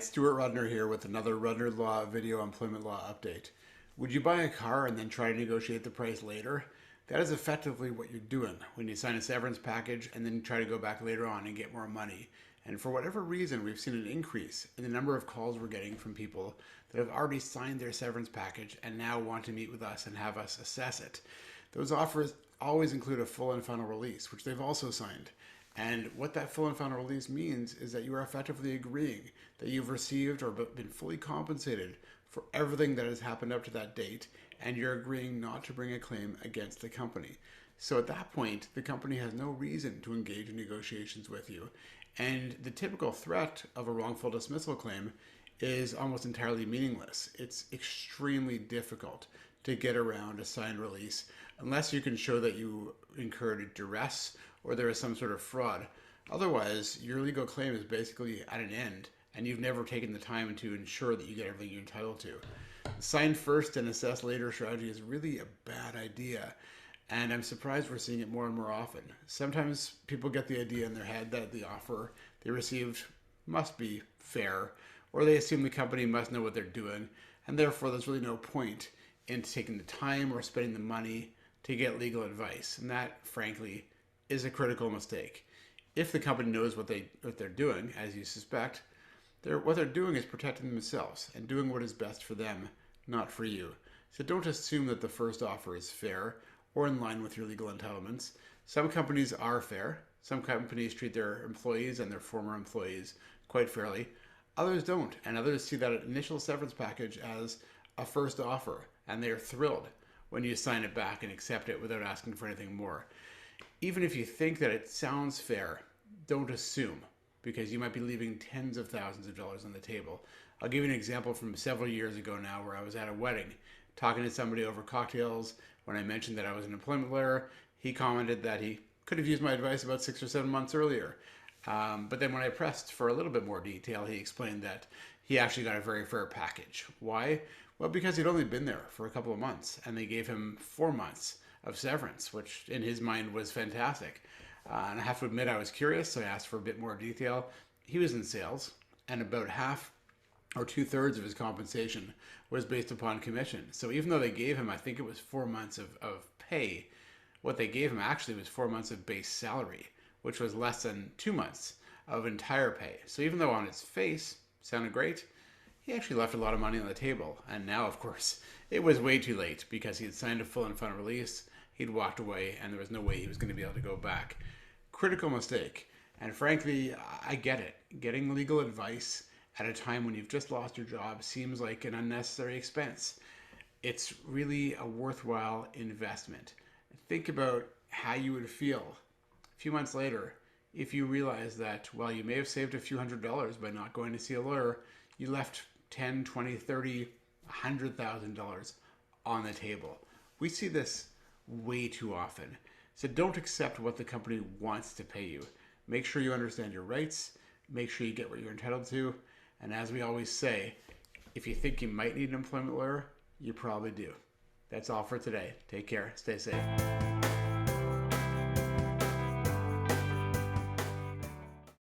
it's Stuart Rudner here with another Rudner Law Video Employment Law update. Would you buy a car and then try to negotiate the price later? That is effectively what you're doing when you sign a severance package and then try to go back later on and get more money. And for whatever reason, we've seen an increase in the number of calls we're getting from people that have already signed their severance package and now want to meet with us and have us assess it. Those offers always include a full and final release, which they've also signed. And what that full and final release means is that you are effectively agreeing that you've received or been fully compensated for everything that has happened up to that date, and you're agreeing not to bring a claim against the company. So at that point, the company has no reason to engage in negotiations with you. And the typical threat of a wrongful dismissal claim is almost entirely meaningless. It's extremely difficult to get around a signed release unless you can show that you incurred duress or there is some sort of fraud. Otherwise, your legal claim is basically at an end and you've never taken the time to ensure that you get everything you're entitled to. Sign first and assess later strategy is really a bad idea. And I'm surprised we're seeing it more and more often. Sometimes people get the idea in their head that the offer they received must be fair, or they assume the company must know what they're doing, and therefore there's really no point in taking the time or spending the money to get legal advice. And that, frankly, is a critical mistake. If the company knows what they're doing, as you suspect, what they're doing is protecting themselves and doing what is best for them, not for you. So don't assume that the first offer is fair or in line with your legal entitlements. Some companies are fair. Some companies treat their employees and their former employees quite fairly. Others don't, and others see that initial severance package as a first offer, and they're thrilled when you sign it back and accept it without asking for anything more. Even if you think that it sounds fair, don't assume, because you might be leaving tens of thousands of dollars on the table. I'll give you an example from several years ago now where I was at a wedding talking to somebody over cocktails. When I mentioned that I was an employment lawyer, he commented that he could have used my advice about 6 or 7 months earlier. But then when I pressed for a little bit more detail, he explained that he actually got a very fair package. Why? Well, because he'd only been there for a couple of months, and they gave him 4 months of severance, which in his mind was fantastic. And I have to admit I was curious, so I asked for a bit more detail. He was in sales, and about half or 2/3 of his compensation was based upon commission. So even though they gave him, I think it was 4 months of pay, what they gave him actually was 4 months of base salary, which was less than 2 months of entire pay. So even though on its face sounded great, he actually left a lot of money on the table. And now, of course, it was way too late because he had signed a full and final release, he'd walked away, and there was no way he was going to be able to go back. Critical mistake. And frankly, I get it. Getting legal advice at a time when you've just lost your job seems like an unnecessary expense. It's really a worthwhile investment. Think about how you would feel a few months later if you realize that while you may have saved a few $100s by not going to see a lawyer, you left 10, 20, 30, $100,000 on the table. We see this way too often. So don't accept what the company wants to pay you. Make sure you understand your rights. Make sure you get what you're entitled to. And as we always say, if you think you might need an employment lawyer, you probably do. That's all for today. Take care. Stay safe.